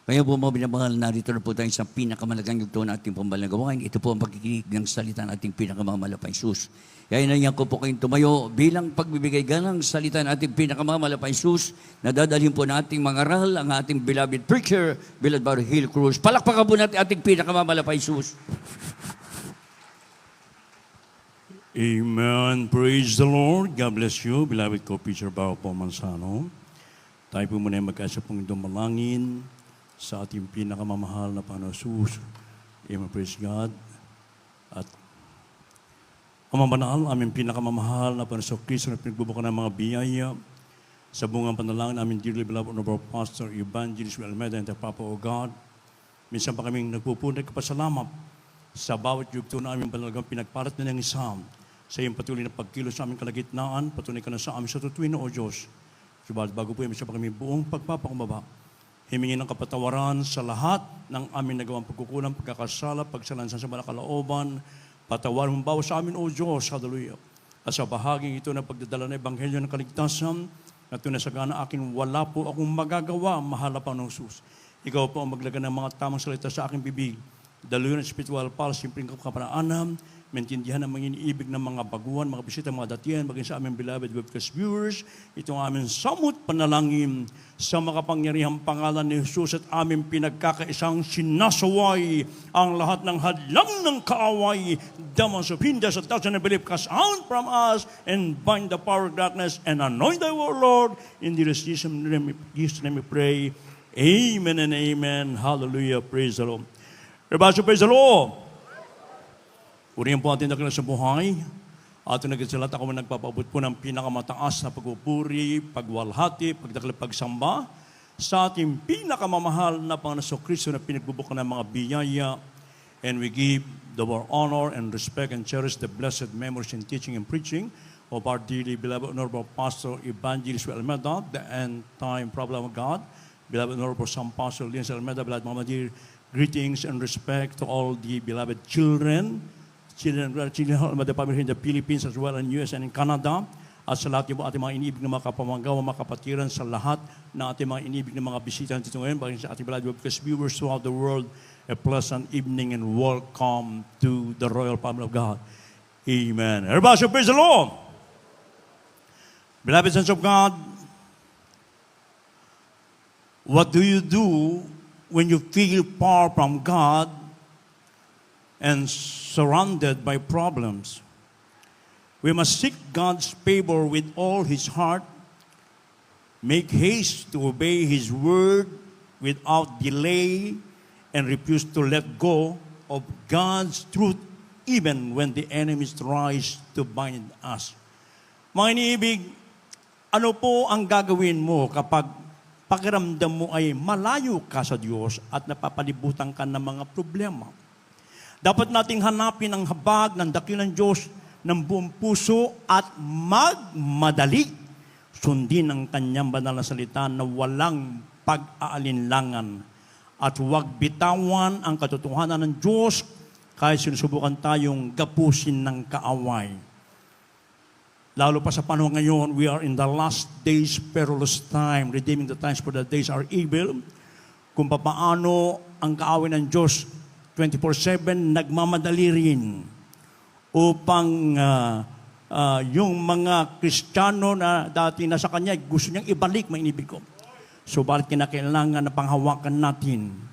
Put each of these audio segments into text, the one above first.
Kaya po mga binamahal, narito na po tayo sa pinakamalagang yugto na ating pambalagawain. Ito po ang pagkikinig ng salita ng ating pinakamamalapay Sus. Kaya nandiyan ko po kayong tumayo bilang pagbibigay ganang salita ng ating pinakamamalapay Sus na dadalhin po nating mangaral ang ating beloved preacher, Beloved Brother Hill Cruz. Palakpakan po natin ating pinakamamalapay Sus. Amen. Praise the Lord. God bless you, beloved co-preacher Bao po Mansano. Tayo po muna magkasa pong dumalangin sa ating pinakamamahal na Panginoon Jesus. Amen. Praise God. At Ama Banal, aming pinakamamahal na Panginoon Kristo na pinagbubukan ng mga biyaya sa bungang panalangin namin, dearly beloved Honorable Pastor Evangelist Almeida and the Papa of God. Minsan pa kaming nagpupunta kapasalamat sa bawat yugto na aming panalagang pinagparat na ng isang sa iyong patuloy na pagkilos sa aming kalagitnaan, patuloy ka na sa aming sa tutuwin, O Diyos. Subalit bago po minsan pa kami buong pagpapakumbaba, himingin ng kapatawaran sa lahat ng aming nagawang pagkukulang, pagkakasala, pagsalansan sa malakalooban. Patawarin mo bawa sa amin, O Diyos, hallelujah. At sa bahaging ito na pagdadala ng Ebanghelyo ng kaligtasan, na tunasagana akin, wala po akong magagawa, mahala pa ng Jesus. Ikaw po ang maglagan ng mga tamang salita sa aking bibig. Daluyan ng spiritual pal, simpleng kapanaanan, maintindihan ang mga iniibig ng mga baguhan, mga bisita, mga datihan, maging sa aming beloved webcast viewers. Ito ang aming samot panalangin sa makapangyarihang pangalan ni Jesus at aming pinagkakaisang sinasaway ang lahat ng hadlang ng kaaway. Demons of hinders that doesn't believe cast out from us and bind the power of darkness and anoint thy word, Lord. In the Jesus name we pray. Amen and amen. Hallelujah. Praise the Lord. Everybody praise the Lord. Uriyan po ating dakila sa buhay. Ato nagsisalat ako nagpapaabot po ng pinakamataas na pagpupuri, pagwalhati, pagdakila pagsamba sa ating pinakamamahal na Panginoon Kristo na pinagbubukan ng mga biyaya. And we give the honor and respect and cherish the blessed memories in teaching and preaching of our dearly beloved Honorable Pastor Evangelist Almeida, the end-time problem of God. Beloved Honorable Sam Pastor Linz Almeida, beloved Mama dear, greetings and respect to all the beloved children of the family in the Philippines as well in US and in Canada. At sa lahat po ating mga inibig na mga kapamanggawa, mga kapatiran, sa lahat na ating mga inibig na mga bisita dito ngayon, bagay sa ating beloved webcast viewers throughout the world, a pleasant evening and welcome to the royal family of God. Amen. Everybody should praise the Lord. Beloved sons of God, what do you do when you feel far from God and surrounded by problems? We must seek God's favor with all his heart, make haste to obey his word without delay, and refuse to let go of God's truth even when the enemy tries to bind us. Mga iniibig, ano po ang gagawin mo kapag pakiramdam mo ay malayo ka sa Diyos at napapalibutan ka ng mga problema? Dapat nating hanapin ang habag ng dakilang Diyos ng buong puso at magmadali. Sundin ang kanyang banal na salita na walang pag-aalinlangan. At huwag bitawan ang katotohanan ng Diyos kahit sinusubukan tayong gapusin ng kaaway. Lalo pa sa panahon ngayon, we are in the last days, perilous time, redeeming the times for the days are evil. Kung paano ang kaaway ng Diyos 24/7 nagmamadali rin upang yung mga Kristiyano na dati nasa Kanya, gusto niyang ibalik, mainibig ko. So, bakit kinakailangan na panghawakan natin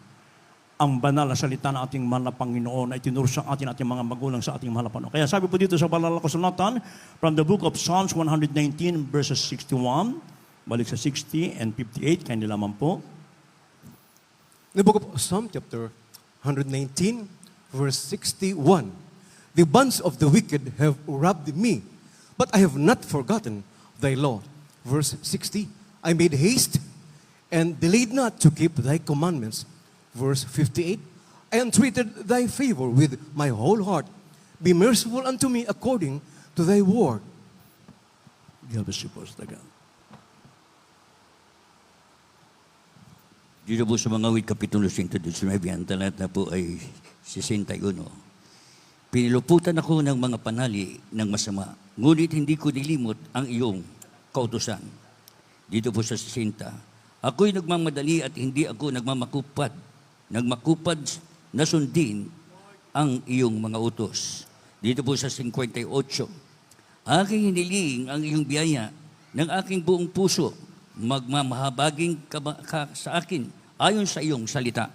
ang banal na salita ng ating mahal na Panginoon na itinuro sa ating mga magulang sa ating mahal na Panginoon. Kaya sabi po dito sa banal na kasulatan, from the book of Psalms 119 verses 61, balik sa 60 and 58, kaya nilaman po. The book of Psalm chapter 119, verse 61. The bonds of the wicked have robbed me, but I have not forgotten thy law. Verse 60. I made haste and delayed not to keep thy commandments. Verse 58. I entreated thy favor with my whole heart. Be merciful unto me according to thy word. God bless you, Pastor God. Dito po sa mga awit Kapitulo 119, ang talata po ay 61. Piniluputan ako ng mga panali ng masama, ngunit hindi ko nilimot ang iyong kautusan. Dito po sa 60, Ako'y nagmamadali at hindi ako nagmakupad na sundin ang iyong mga utos. Dito po sa 58, aking hiniling ang iyong biyaya ng aking buong puso, magmamahabaging ka sa akin ayon sa iyong salita.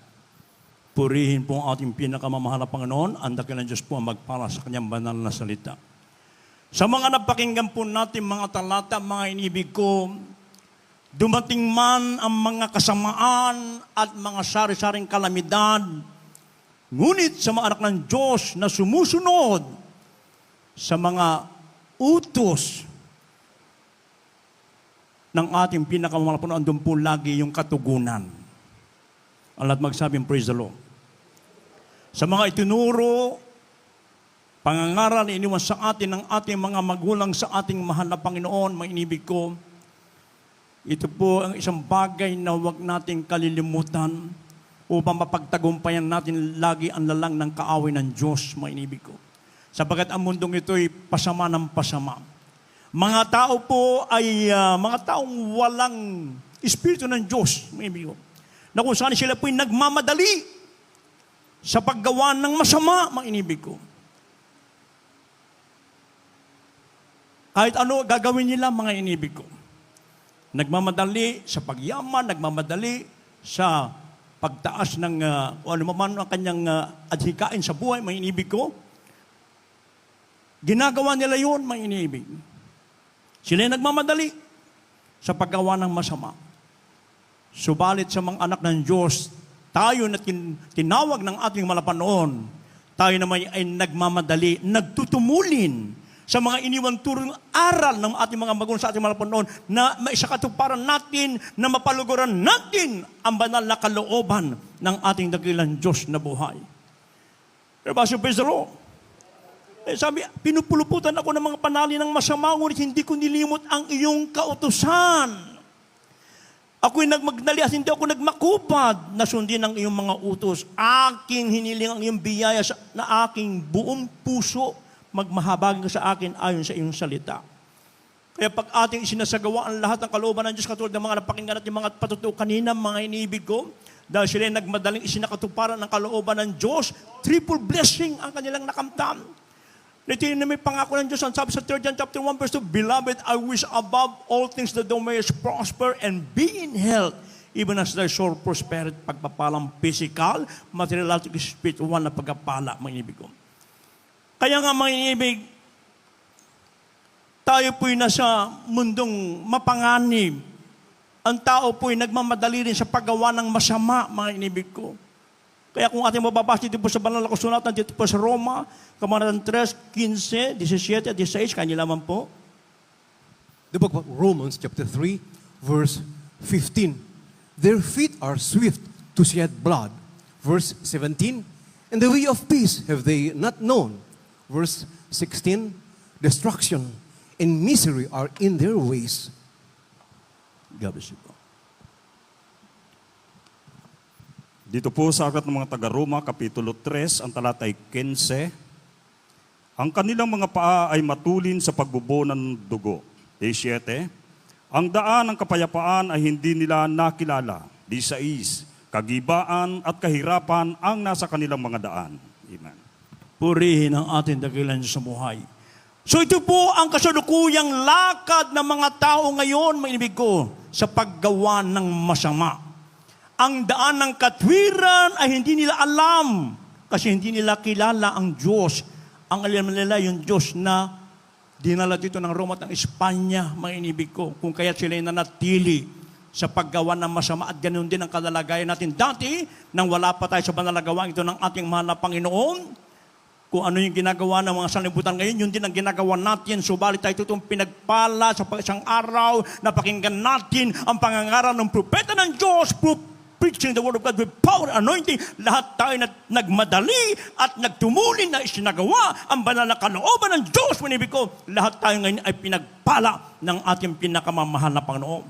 Purihin po ang ating pinakamamahal na Panginoon, ang dakilang Diyos po ang magpala sa kanyang banal na salita. Sa mga napakinggan po natin mga talata, mga inibig ko, dumating man ang mga kasamaan at mga sari-saring kalamidad, ngunit sa mga anak ng Diyos na sumusunod sa mga utos ng ating pinakamamahal na Panginoon, andun po lagi yung katugunan. Ang lahat magsabing, praise the Lord. Sa mga itinuro, pangangaral na iniwan sa atin ng ating mga magulang sa ating mahal na Panginoon, mga inibig ko, ito po ang isang bagay na huwag nating kalilimutan upang mapagtagumpayan natin lagi ang lalang ng kaaway ng Diyos, mga inibig ko. Sapagat ang mundong ito ay pasama ng pasama. Mga tao po ay mga taong walang Espiritu ng Diyos, mga inibig ko, na kung saan sila po'y nagmamadali sa paggawa ng masama, mga inibig ko. Kahit ano gagawin nila, mga inibig ko. Nagmamadali sa pagyaman, nagmamadali sa pagtaas ng o ano man ang kanyang adhikain sa buhay, mga inibig ko. Ginagawa nila yun, mga inibig. Sila nagmamadali sa paggawa ng masama. Subalit sa mga anak ng Diyos, tayo na tinawag ng ating malapanoon, tayo naman ay nagmamadali, nagtutumulin sa mga iniwang turong aral ng ating mga magulang sa ating malapanoon na maisakatuparan natin, na mapaluguran natin ang banal na kalooban ng ating dakilang Diyos na buhay. Pero ba, praise the Lord. Sabi, pinupuluputan ako ng mga panalin ng masama, ngunit hindi ko nilimot ang iyong kautusan. Ako'y nagmagnali at hindi ako nagmakupad na sundin ang iyong mga utos. Aking hiniling ang iyong biyaya na aking buong puso, magmahabagin ka sa akin ayon sa iyong salita. Kaya pag ating isinasagawa ang lahat ng kalooban ng Diyos, katulad ng mga napakinggan natin mga patutuo kanina, mga iniibig ko, dahil sila nagmadaling isinakatuparan ng kalooban ng Diyos, triple blessing ang kanilang nakamtan. Ito na may pangako ng Diyos. Ang sabi sa 3 John chapter 1 verse 2, Beloved, I wish above all things that thou mayest prosper and be in health, even as thy soul prospereth. Pagpapalang physical, material, spiritual na pagpapala, mga inibig ko. Kaya nga, mga inibig, tayo po'y nasa mundong mapanganib. Ang tao po'y nagmamadali rin sa paggawa ng masama, mga inibig ko. Kaya kung ating mababasa dito po sa banal na kasulatan, dito po sa Roma, Kabanata 3, 15, 17, 16, kanya lamang po. The book of Romans chapter 3, verse 15. Their feet are swift to shed blood. Verse 17. And the way of peace have they not known. Verse 16. Destruction and misery are in their ways. God bless you po. Dito po sa aklat ng mga taga-Roma, Kapitulo 3, ang talata ay 15. Ang kanilang mga paa ay matulin sa pagbubo ng dugo. 17. Ang daan ng kapayapaan ay hindi nila nakilala. 16. Kagibaan at kahirapan ang nasa kanilang mga daan. Amen. Purihin ang ating dakilang Diyos sa buhay. So ito po ang kasalukuyang lakad ng mga tao ngayon, mga inibig ko, sa paggawa ng masama. Ang daan ng katwiran ay hindi nila alam kasi hindi nila kilala ang Diyos. Ang alam nila yung Diyos na dinala dito ng Roma at ng Espanya, mga inibig ko. Kung kaya sila ay nanatili sa paggawa ng masama at ganoon din ang kalalagayan natin dati nang wala pa tayo sa banalagawa ito ng ating mahal na Panginoon. Kung ano yung ginagawa ng mga sanlibutan ngayon, yun din ang ginagawa natin. Subalit tayo itong pinagpala sa isang araw na pakinggan natin ang pangangaral ng propeta ng Diyos, preaching the word of God with power and anointing. Lahat tayo nagmadali at nagtumulin na isinagawa ang banal na kalooban ng Diyos. Manibig ko, lahat tayo ngayon ay pinagpala ng ating pinakamamahal na Panginoon.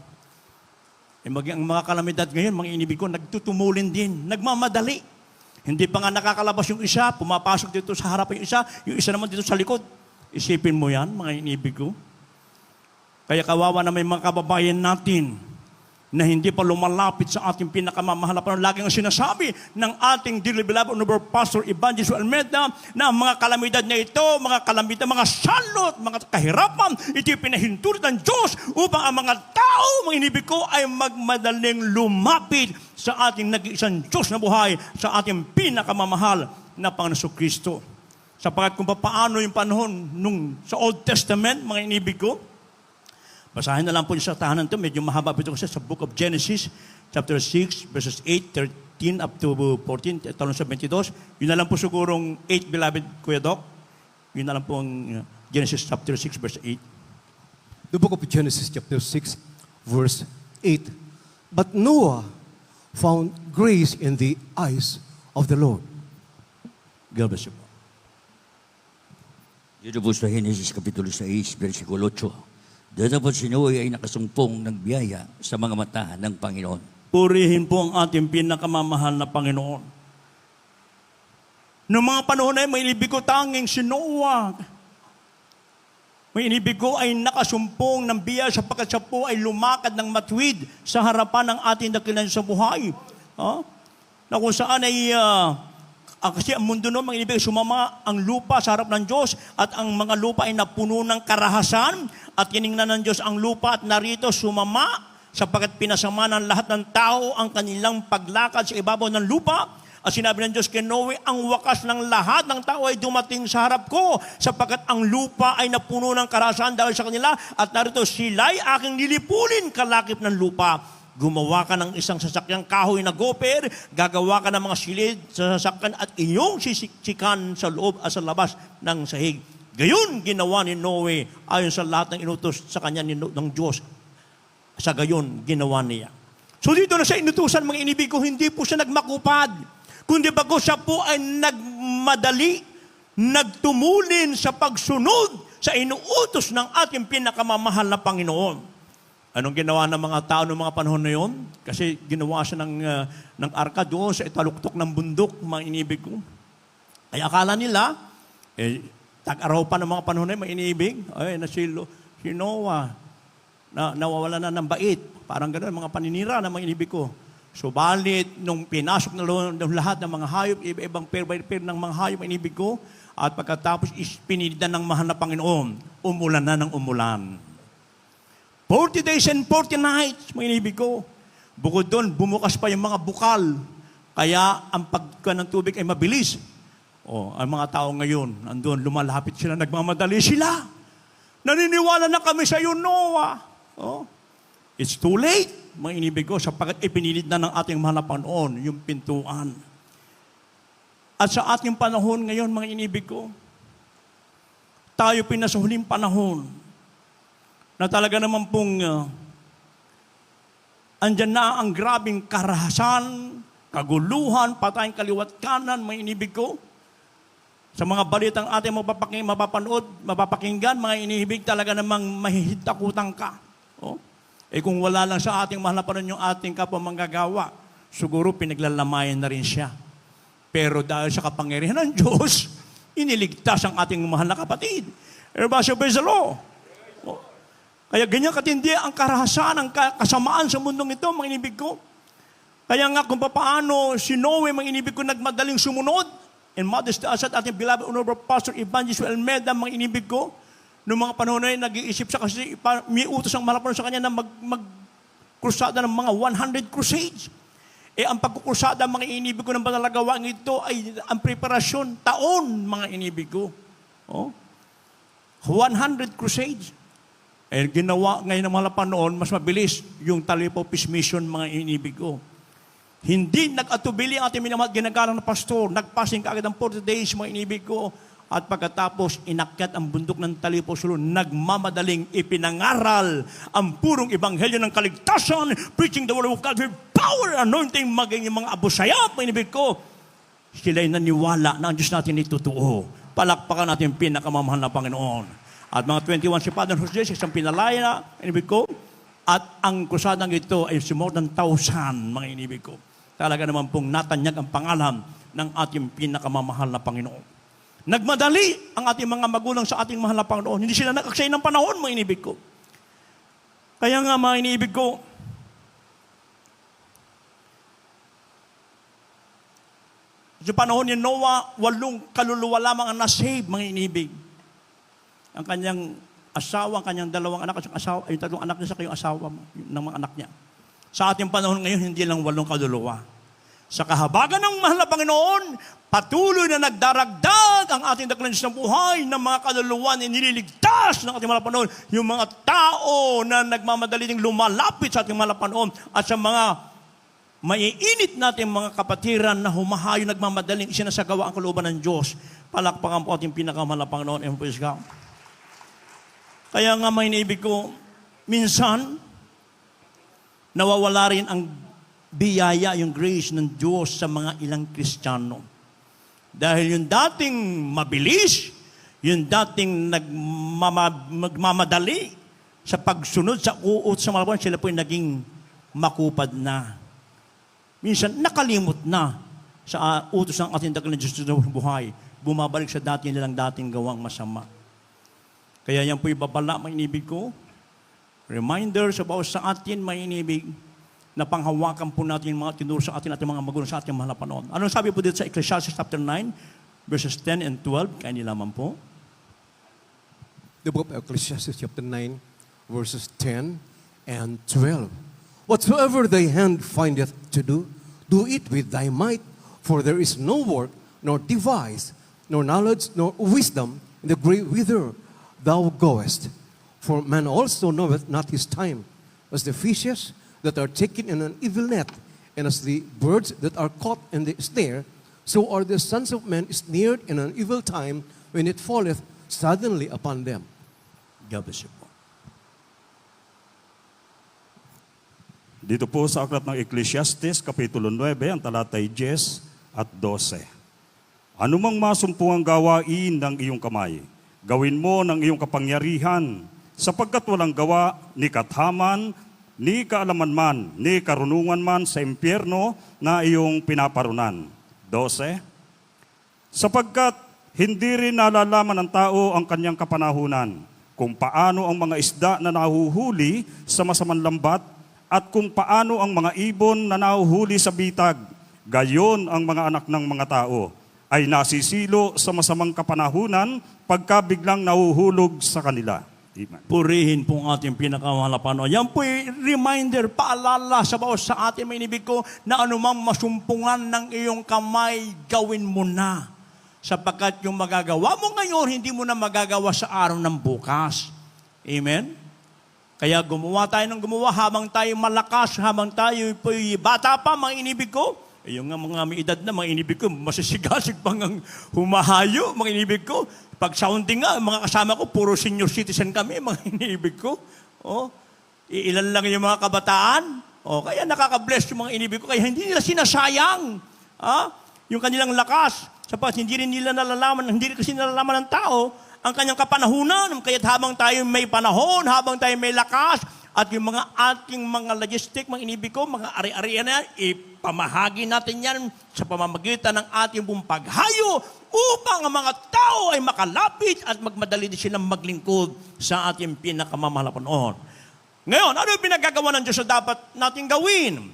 Maging ang mga kalamidad ngayon, mga inibig ko, nagtutumulin din, nagmamadali. Hindi pa nga nakakalabas yung isa, pumapasok dito sa harap yung isa naman dito sa likod. Isipin mo yan, mga inibig ko. Kaya kawawa na may mga kababayan natin na hindi pa lumalapit sa ating pinakamamahal na panahon. Lagi ang sinasabi ng ating dearly beloved Honorable Pastor Evangelist Almeida na ang mga kalamidad na ito, mga kalamidad, mga salot, mga kahirapan, ito yung pinahintulot ng Diyos upang ang mga tao, mga inibig ko, ay magmadaling lumapit sa ating nag-iisang Diyos na buhay, sa ating pinakamamahal na Panginoon Kristo. Sapagat kung paano yung panahon nung sa Old Testament, mga inibig ko, basahin na lang po yung sa tahanan ito. Medyo mahaba po ito kasi sa Book of Genesis, chapter 6, verses 8, 13 up to 14, talong sa 22. Yun na lang po sigurong 8, beloved Kuya Doc. Yun na lang po ang Genesis chapter 6, verse 8. The book of Genesis, chapter 6, verse 8. But Noah found grace in the eyes of the Lord. God bless you po. Dito po sa Genesis Kapitulo 6, versikulo 8. Dito po si Noe ay nakasumpong ng biyaya sa mga mata ng Panginoon. Purihin po ang ating pinakamamahal na Panginoon. Noong mga panahon ay may inibig ko tanging si Noah. May inibig ko ay nakasumpong ng biyaya sapagkat siya po ay lumakad ng matwid sa harapan ng ating dakilan sa buhay. Na kung saan ay kasi ang mundo noon, mga inibig, sumama ang lupa sa harap ng Diyos at ang mga lupa ay napuno ng karahasan at tiningnan ng Diyos ang lupa at narito sumama sapagkat pinasama ng lahat ng tao ang kanilang paglakad sa ibabaw ng lupa. At sinabi ng Diyos kay Noe, ang wakas ng lahat ng tao ay dumating sa harap ko sapagkat ang lupa ay napuno ng karahasan dahil sa kanila at narito sila'y aking nilipulin kalakip ng lupa. Gumawa ka ng isang sasakyang kahoy na goper, gagawa ka ng mga silid sa sasakyan at iyong sisiksikan sa loob at sa labas ng sahig. Gayon ginawa ni Noe ayon sa lahat ng inutos sa kanya ng Diyos. Sa gayon ginawa niya. So dito na sa inutusan, mga inibig ko, hindi po siya nagmakupad, kundi bago siya po ay nagmadali, nagtumulin sa pagsunod sa inuutos ng ating pinakamamahal na Panginoon. Anong ginawa ng mga tao noong mga panahon na yon? Kasi ginawa siya ng arka doon sa italuktok ng bundok, mga inibig ko. Ay akala nila, tag-araw pa ng mga panahon na yun, mga inibig, ay si Noah, nawawala na ng bait. Parang gano'n, mga paninira ng mga inibig ko. Subalit, nung pinasok na lahat ng mga hayop, iba-ibang pair by pair ng mga hayop, mga inibig ko, at pagkatapos pinilitan ng mahal na Panginoon, umulan na ng umulan. 40 days and 40 nights, mga inibig ko. Bukod doon, bumukas pa yung mga bukal. Kaya ang pagka ng tubig ay mabilis. Ang mga tao ngayon, andun, lumalapit sila, nagmamadali sila. Naniniwala na kami sa iyo, Noah. It's too late, mga inibig ko, sapagkat ipinilid na ng ating mahal na Panginoon yung pintuan. At sa ating panahon ngayon, mga inibig ko, tayo pinasa huling panahon, na talaga naman pong andyan na ang grabing karahasan, kaguluhan, patayin kaliwat kanan, mga inibig ko. Sa mga balitang ating mapapakinggan, mga inibig, talaga namang mahihitakutan ka. Kung wala lang sa ating mahal na Panginoon yung ating kapwa manggagawa, siguro pinaglalamayan na rin siya. Pero dahil sa kapangyarihan ng Diyos, iniligtas ang ating mahal na kapatid. Everybody praise the Lord. Kaya ganyan katindi ang karahasan, ang kasamaan sa mundong ito, mga inibig ko. Kaya nga kung paano si Noe, mga inibig ko, nagmadaling sumunod, and modest asat ating beloved Honorable Pastor Evangelist Almeida, mga inibig ko, noong mga panahon na yun, nag-iisip siya kasi may utos ang malapan sa kanya na mag-krusada ng mga 100 crusades. Ang pagkukrusada, mga inibig ko, ng panalagawaang ito ay ang preparasyon, taon, mga inibig ko. 100 crusades. Ginawa ngayon ng mga panoon, mas mabilis yung Talipo Peace Mission, mga inibig ko. Hindi nag-atubili ang ating minamahal ginagalang na pastor. Nagpasing kaagad ang 40 days, mga inibig ko. At pagkatapos, inakyat ang bundok ng Talipo Sulon, nagmamadaling ipinangaral ang purong ebanghelyo ng kaligtasan, preaching the word of God with power, anointing, maging yung mga abusayap, mga inibig ko. Sila'y naniwala na ang Diyos natin ay totoo. Palakpakan natin pinakamamahal na Panginoon. At mga 21 si Father Jose, isang pinalaya na, inibig ko. At ang krusadang ito ay more than 1,000, mga inibig ko. Talaga naman pong natanyag ang pangalan ng ating pinakamamahal na Panginoon. Nagmadali ang ating mga magulang sa ating mahal na Panginoon. Hindi sila nag-aksay ng panahon, mga inibig ko. Kaya nga, mga inibig ko, Sa panahon ni Noah, 8 kaluluwa lamang ang nasave, mga inibig. Ang kanyang asawa, ang kanyang 2 anak, at yung 3 anak niya sa kayong asawa ng mga anak niya. Sa ating panahon ngayon, hindi lang 8 kaluluwa. Sa kahabagan ng mahal na Panginoon, patuloy na nagdaragdag ang ating dakilang Diyos ng buhay ng mga kaluluwa na nililigtas ng ating mahal na Panginoon. Yung mga tao na nagmamadali ding lumalapit sa ating mahal na Panginoon at sa mga maiinit natin mga kapatiran na humahayo nagmamadaling isinasagawa ang kalooban ng Diyos. Palakpakan po ating pinakamahal na Panginoon. And praise God. Kaya nga may naibig ko, minsan, nawawala rin ang biyaya, yung grace ng Diyos sa mga ilang Kristiyano. Dahil yung dating mabilis, yung dating nagmamadali sa pagsunod sa uot sa malaban, sila po yung naging makupad na. Minsan, nakalimot na sa utos ng ating dakilang Diyos sa buhay. Bumabalik sa nilang dating gawang masama. Kaya yan po ibabala, mga inibig ko. Reminder sa bawat sa atin, mga inibig, na panghawakan po natin yung mga tinuro sa atin at mga magulang sa ating mahal na Panginoon. Anong sabi po dito sa Ecclesiastes chapter 9, verses 10 and 12? Kaya nilaman po. The book of Ecclesiastes chapter 9, verses 10 and 12. Whatsoever thy hand findeth to do, do it with thy might, for there is no work, nor device, nor knowledge, nor wisdom in the great whither thou goest. For man also knoweth not his time, as the fishes that are taken in an evil net, and as the birds that are caught in the snare, so are the sons of men snared in an evil time, when it falleth suddenly upon them. God bless you po. Dito po sa aklat ng Ecclesiastes, Kapitulo 9, ang talatay 10 at 12. Anumang masumpungang gawain ng iyong kamay, gawin mo ng iyong kapangyarihan, sapagkat walang gawa ni kathaman, ni kaalaman man, ni karunungan man sa impyerno na iyong pinaparunan. 12. Sapagkat hindi rin nalalaman ng tao ang kanyang kapanahunan, kung paano ang mga isda na nahuhuli sa masamang lambat, at kung paano ang mga ibon na nahuhuli sa bitag, gayon ang mga anak ng mga tao ay nasisilo sa masamang kapanahunan pagka biglang nahuhulog sa kanila. Amen. Purihin po ang ating pinakamahal na Panginoon. Yan po reminder, paalala sa bawat sa atin, may inibig ko, na anumang masumpungan ng iyong kamay, gawin mo na. Sapagkat yung magagawa mo ngayon, hindi mo na magagawa sa araw ng bukas. Amen? Kaya gumawa tayo ng gumawa habang tayo malakas, habang tayo bata pa, mga inibig ko. Yung nga mga may edad na, mga inibig ko, masisigasig pang humahayo, mga inibig ko. Pag sounding nga, mga kasama ko, puro senior citizen kami, mga inibig ko. Oh, ilan lang yung mga kabataan. Oh, kaya nakaka-bless yung mga inibig ko. Kaya hindi nila sinasayang yung kanilang lakas. Sapagkat hindi rin nila nalalaman, hindi rin kasi nalalaman ng tao ang kanyang kapanahunan. Kaya't habang tayo may panahon, habang tayo may lakas, at yung mga ating mga logistic, mga inibig ko, mga ari-arian na yan, ipamahagi natin yan sa pamamagitan ng ating buong paghayo upang ang mga tao ay makalapit at magmadali din silang maglingkod sa ating pinakamamahal na Panginoon. Ngayon, ano yung pinagagawa ng Diyos na dapat natin gawin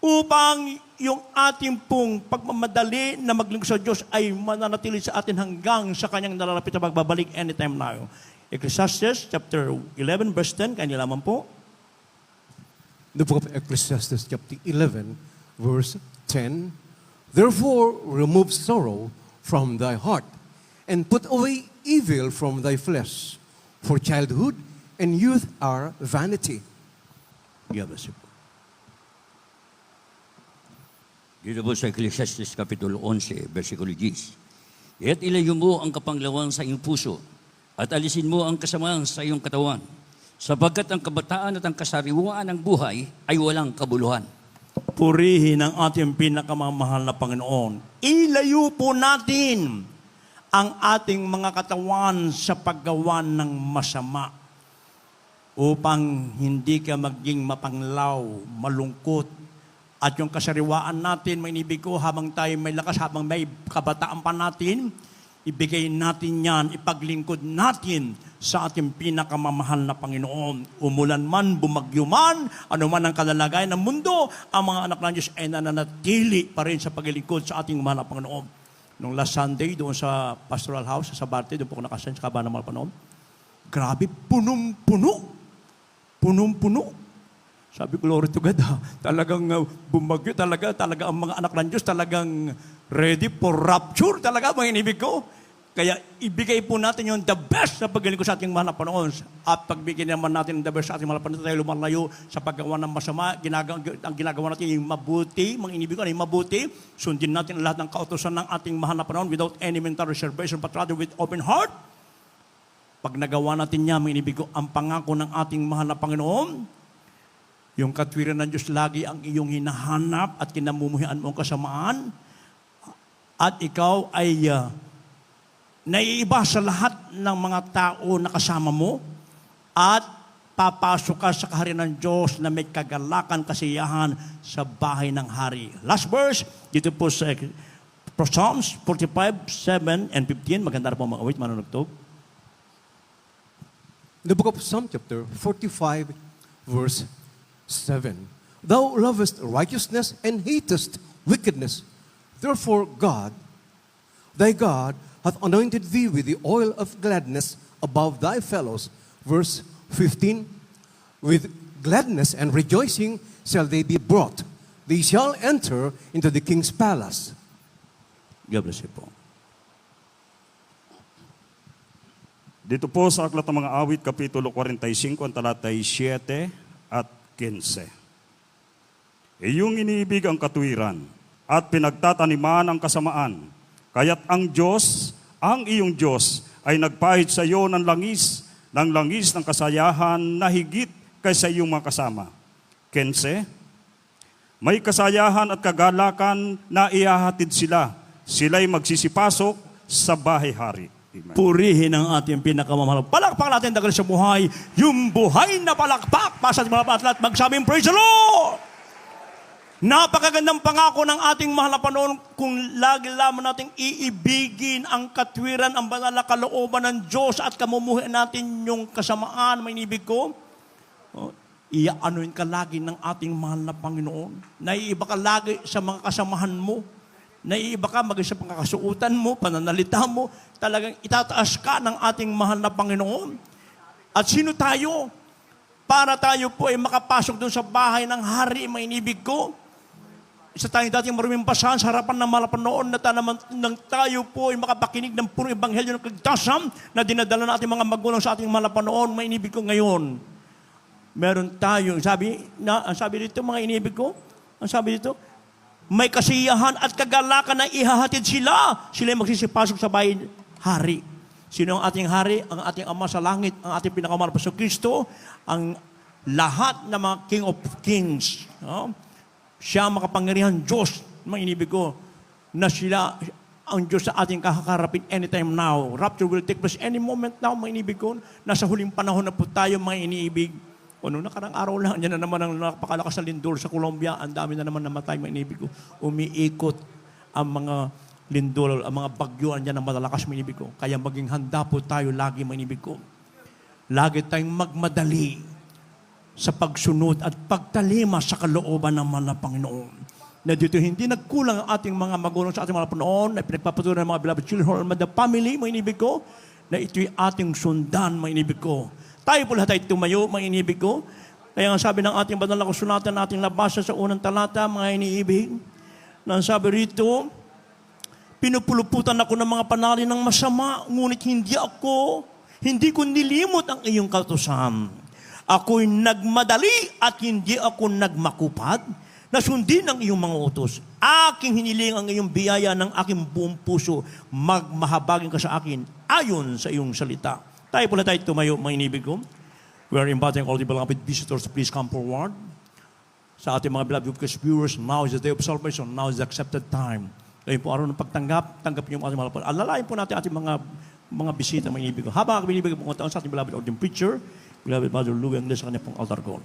upang yung ating pong pagmamadali na maglingkod sa Diyos ay mananatili sa atin hanggang sa kanyang nalalapit na magbabalik anytime now? Ecclesiastes chapter 11 verse 10, kanya lamang po. The book of Ecclesiastes chapter 11 verse 10. Therefore remove sorrow from thy heart, and put away evil from thy flesh, for childhood and youth are vanity. God bless you po. Dito po sa Ecclesiastes Kapitulo 11, versikulo 10. Kaya't ilayo mo ang kapanglawan sa iyong puso, at alisin mo ang kasamaan sa iyong katawan, sapagkat ang kabataan at ang kasariwaan ng buhay ay walang kabuluhan. Purihin ang ating pinakamamahal na Panginoon. Ilayo po natin ang ating mga katawan sa paggawa ng masama upang hindi ka maging mapanglaw, malungkot, at yung kasariwaan natin, may inibig ko, habang tayo may lakas, habang may kabataan pa natin, ibigay natin yan, ipaglingkod natin sa ating pinakamamahal na Panginoon. Umulan man, bumagyo man, ano man ang kalalagayan ng mundo, ang mga anak ng Diyos ay nananatili pa rin sa paglingkod sa ating mahal na Panginoon. Nung last Sunday, doon sa pastoral house, sa Sabarte, doon po ako nakasan sa Kabanang Mahal na Panginoon. Grabe, punong-puno. Punong-puno. Sabi ko, glory to God, talagang bumagyo, talaga ang mga anak ng Diyos talagang ready for rapture, talaga mga inibig ko. Kaya ibigay po natin yung the best sa paglingkod sa ating mahal na Panginoon. At pagbigyan naman natin the best sa ating mahal na Panginoon, tayo lumalayo sa paggawa ng masama, ang ginagawa natin yung mabuti, mga inibig ko, yung mabuti, sundin natin lahat ng kautosan ng ating mahal na Panginoon without any mental reservation, but rather with open heart. Pag nagawa natin niya, mga inibig ko, ang pangako ng ating mahal na Panginoon, yung katwiran ng Diyos lagi ang iyong hinahanap at kinamumuhian mong kasamaan, at ikaw ay naiiba sa lahat ng mga tao na kasama mo, at papasok ka sa kaharian ng Diyos na may kagalakan, kasiyahan sa bahay ng hari. Last verse, dito po sa Psalms 45, 7 and 15. Maganda na po mga awit, manunugtog. The book of Psalm chapter 45, verse 7. Thou lovest righteousness and hatest wickedness. Therefore God, thy God, hath anointed thee with the oil of gladness above thy fellows. Verse 15. With gladness and rejoicing shall they be brought. They shall enter into the king's palace. God bless you po. Dito po sa Aklat ng Mga Awit, Kapitulo 45, ang talatay 7 at 15. Iyong iniibig ang katuwiran at pinagtataniman ang kasamaan. Kaya't ang Diyos, ang iyong Diyos, ay nagpahid sa iyo ng langis ng kasayahan na higit kaysa iyong mga kasama. 15. May kasayahan at kagalakan na ihahatid sila. Sila'y magsisipasok sa bahay-hari. Amen. Purihin ang ating pinakamamahal. Palakpak natin dahil sa buhay, yung buhay na palakpak, pasat mga patlat, magsabing praise the Lord! Napakagandang pangako ng ating mahal na Panginoon kung lagi lamang nating iibigin ang katwiran, ang banal na kalooban ng Diyos at kamumuhin natin yung kasamaan, may inibig ko. Iaanuin ka lagi ng ating mahal na Panginoon. Naiiba ka lagi sa mga kasamahan mo. Naiiba ka maging sa pangkakasuutan mo, pananalita mo. Talagang itataas ka ng ating mahal na Panginoon. At sino tayo? Para tayo po ay makapasok doon sa bahay ng hari, may inibig ko. Isa tayong dating maruming basahan sa harapan ng malapanoon na nang tayo po ay makapakinig ng purong ebanghelyo ng kaligtasan na dinadala natin mga magulang sa ating malapanoon, may inibig ko ngayon. Meron tayo, ang sabi dito mga inibig ko, ang sabi dito, may kasiyahan at kagalakan na ihahatid sila. Sila ay magsisipasok sa bahay hari. Sino ang ating hari? Ang ating Ama sa langit, ang ating pinakamahal na Kristo, ang lahat ng mga King of Kings. Siya makapangyarihan Diyos, mga inibig ko, na sila ang Diyos sa ating kakakarapin anytime now. Rapture will take place any moment now, mga inibig ko. Nasa huling panahon na po tayo, mga iniibig. O nung nakarang araw lang, yan na naman ang napakalakas na lindol sa Colombia. Ang dami na naman namatay, mga inibig ko. Umiikot ang mga lindol, ang mga bagyo, andyan ang malalakas, mga inibig ko. Kaya maging handa po tayo lagi, mga inibig ko. Lagi tayong magmadali sa pagsunod at pagtalima sa kalooban ng mga Panginoon. Na dito hindi nagkulang ang ating mga magulang sa ating mga Panginoon, na pinagpapatuloy ng mga beloved children, the family, mga inibig ko, na ito'y ating sundan, mga inibig ko. Tayo po lahat ay tumayo, mga inibig ko. Kaya ang sabi ng ating banal na kasulatan, nating nabasa sa unang talata, mga iniibig, na sabi rito, pinupuluputan ako ng mga panalin ng masama, ngunit hindi ko nilimot ang iyong kautusan. Ako'y nagmadali at hindi ako nagmakupad na sundin ang iyong mga utos. Aking hiniling ang iyong biyaya ng aking buong puso. Magmahabagin ka sa akin ayon sa iyong salita. Tayo pala tayo tumayo, mga inibig ko. We are inviting all the beloved visitors to please come forward. Sa ating mga beloved viewers, now is the day of salvation. Now is the accepted time. Ngayon po araw ng pagtanggap, tanggapin yung ating mga lapad. Alalayan po natin ating mga bisita, mga inibig ko. Habang binibigay po ng taon sa ating beloved ordained preacher, beloved Mother Louie Angles sa kanya pong altar call.